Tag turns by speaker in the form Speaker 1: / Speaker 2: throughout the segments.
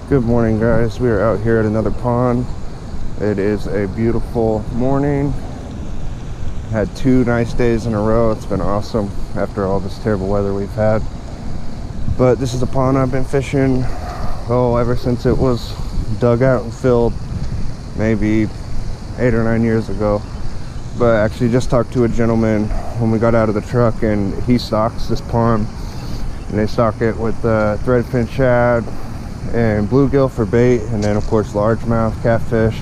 Speaker 1: Good morning, guys. We are out here at another pond. It is a beautiful morning. Had 2 nice days in a row. It's been awesome after all this terrible weather we've had. But this is a pond I've been fishing, ever since it was dug out and filled, maybe 8 or 9 years ago. But I actually just talked to a gentleman when we got out of the truck, and he stocks this pond. And they stock it with threadfin shad and bluegill for bait, and then of course largemouth, catfish.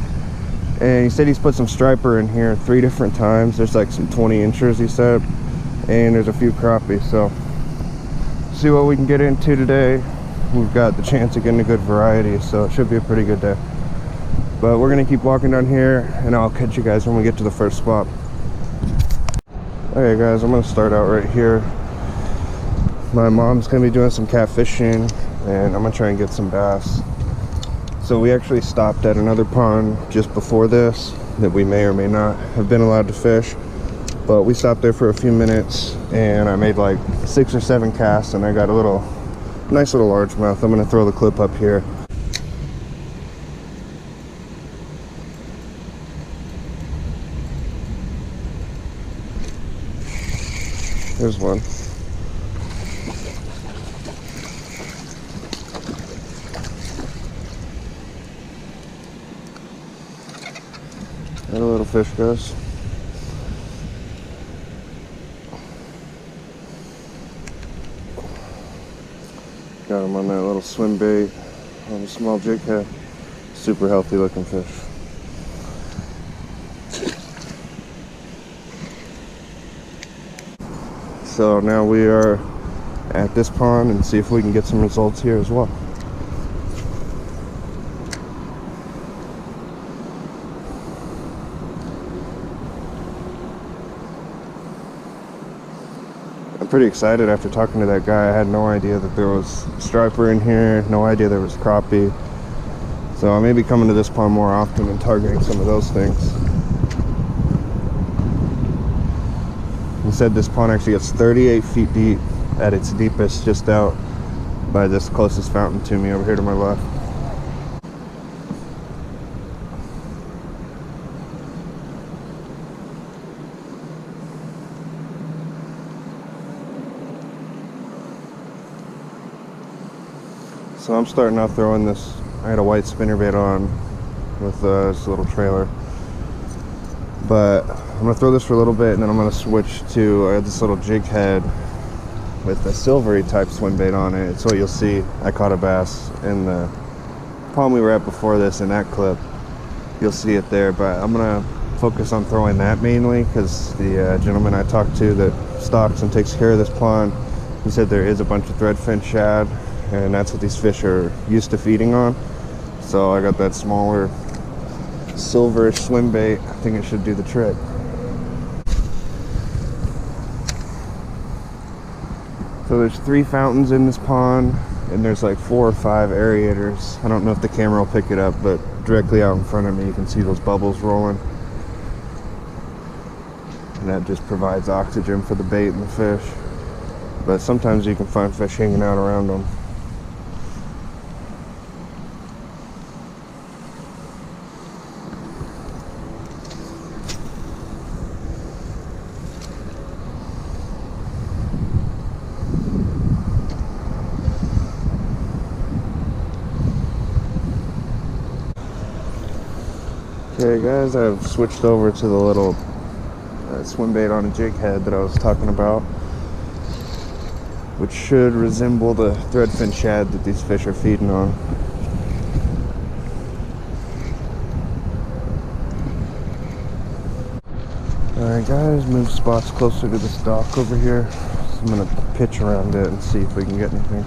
Speaker 1: And he said he's put some striper in here 3 different times. There's like some 20 inchers, he said, and there's a few crappie. So see what we can get into today. We've got the chance of getting a good variety, so it should be a pretty good day. But we're gonna keep walking down here, and I'll catch you guys when we get to the first spot. Okay guys, I'm gonna start out right here. My mom's gonna be doing some catfishing, and I'm gonna try and get some bass. So we actually stopped at another pond just before this that we may or may not have been allowed to fish, but we stopped there for a few minutes and I made like 6 or 7 casts, and I got a nice little largemouth. I'm gonna throw the clip up here. There's one. Got a little fish, guys. Got him on that little swim bait on a small jig head. Super healthy looking fish. So now we are at this pond and see if we can get some results here as well. I'm pretty excited after talking to that guy. I had no idea that there was striper in here, no idea there was crappie. So I may be coming to this pond more often and targeting some of those things. He said this pond actually gets 38 feet deep at its deepest, just out by this closest fountain to me over here to my left. So I'm starting out throwing this. I had a white spinnerbait on with this little trailer, but I'm gonna throw this for a little bit, and then I'm gonna switch to this little jig head with a silvery type swim bait on it. So you'll see I caught a bass in the pond we were at before this in that clip. You'll see it there, but I'm gonna focus on throwing that mainly because the gentleman I talked to that stocks and takes care of this pond, he said there is a bunch of threadfin shad, and that's what these fish are used to feeding on. So I got that smaller silverish swim bait. I think it should do the trick. So there's 3 fountains in this pond, and there's like 4 or 5 aerators. I don't know if the camera will pick it up, but directly out in front of me you can see those bubbles rolling, and that just provides oxygen for the bait and the fish. But sometimes you can find fish hanging out around them. Okay guys, I've switched over to the little swim bait on a jig head that I was talking about, which should resemble the threadfin shad that these fish are feeding on. Alright guys, move spots closer to this dock over here. So I'm going to pitch around it and see if we can get anything.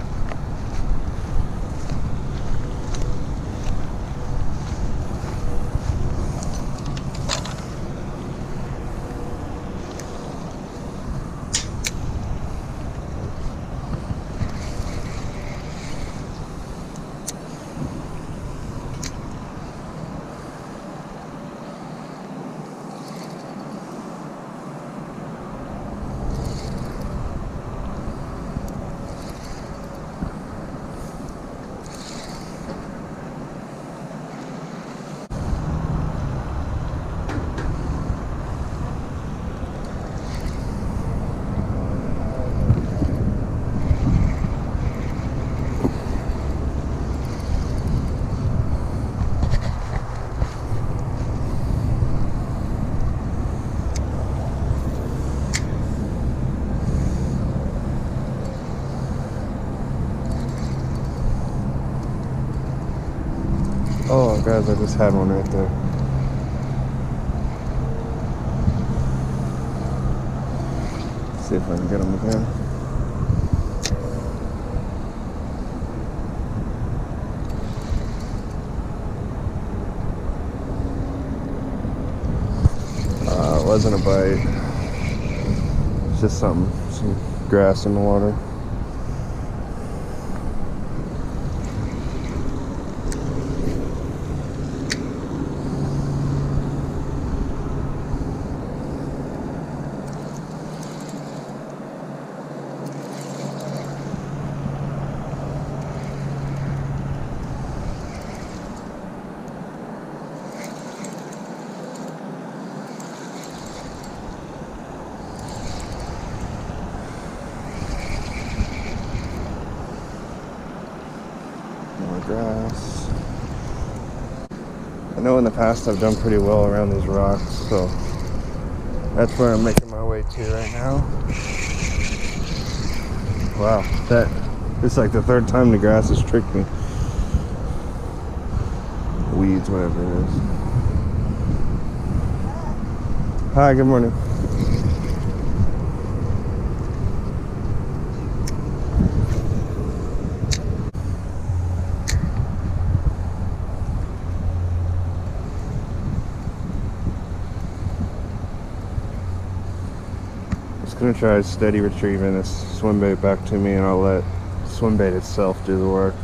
Speaker 1: Oh, guys, I just had one right there. Let's see if I can get him again. It wasn't a bite. It's just some grass in the water. More grass. I know in the past I've done pretty well around these rocks, so that's where I'm making my way to right now. Wow, it's like the third time the grass has tricked me. Weeds, whatever it is. Hi, good morning. Just gonna try steady retrieving this swim bait back to me, and I'll let swim bait itself do the work.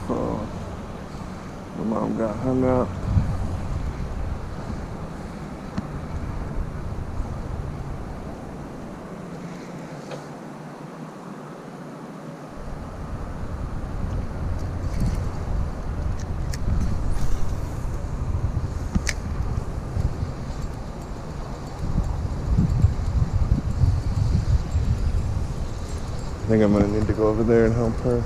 Speaker 1: Oh, my mom got hung up. I think I'm gonna need to go over there and help her.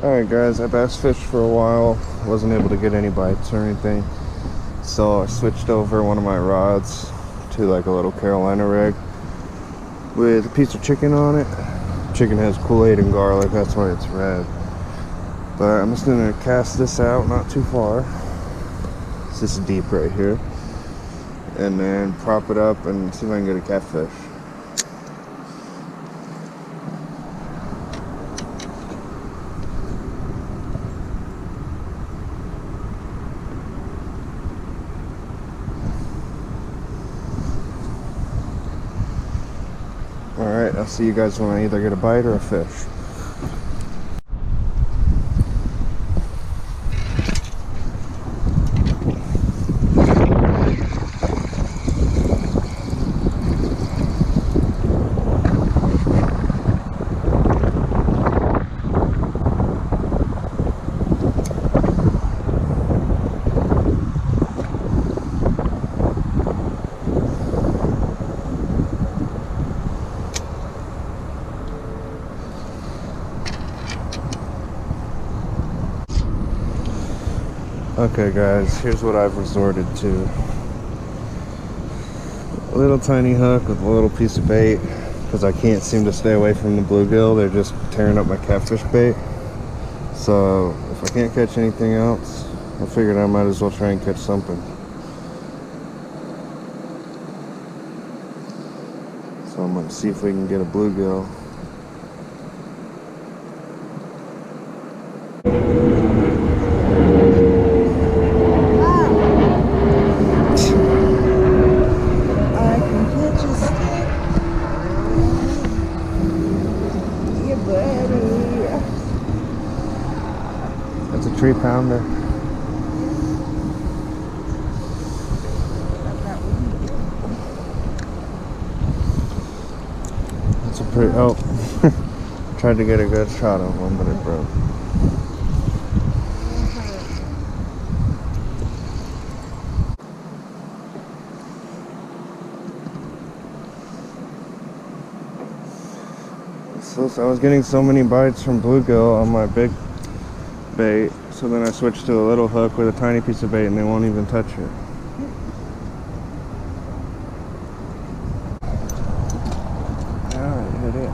Speaker 1: Alright guys, I bass fished for a while, wasn't able to get any bites or anything, so I switched over one of my rods to like a little Carolina rig with a piece of chicken on it. Chicken has Kool-Aid and garlic, that's why it's red. But I'm just gonna cast this out not too far. It's just deep right here, and then prop it up and see if I can get a catfish. Alright, I'll see you guys when I either get a bite or a fish. Okay guys, here's what I've resorted to. A little tiny hook with a little piece of bait, because I can't seem to stay away from the bluegill. They're just tearing up my catfish bait. So if I can't catch anything else, I figured I might as well try and catch something. So I'm gonna see if we can get a bluegill. That's a 3-pounder. That's a pretty, oh. Tried to get a good shot on one, but it broke. So I was getting so many bites from bluegill on my big bait, so then I switched to a little hook with a tiny piece of bait and they won't even touch it. Yeah, it hit it.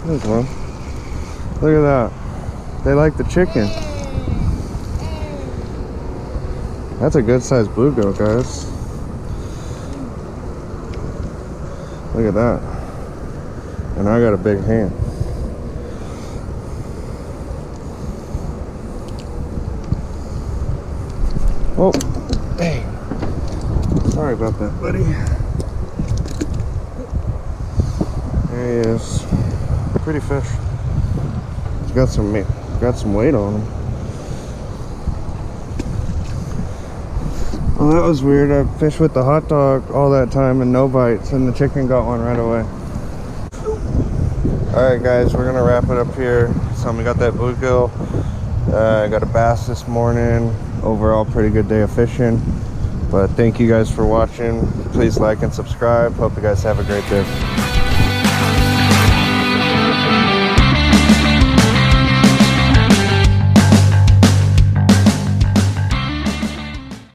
Speaker 1: There's one. Look at that. They like the chicken. That's a good sized bluegill, guys. Look at that. And I got a big hand. Oh, dang. Sorry about that, buddy. There he is. Pretty fish. He's got some weight on him. Well, that was weird. I fished with the hot dog all that time and no bites, and the chicken got one right away. Alright guys, we're gonna wrap it up here. So we got that bluegill. I got a bass this morning. Overall, pretty good day of fishing. But thank you guys for watching. Please like and subscribe. Hope you guys have a great day.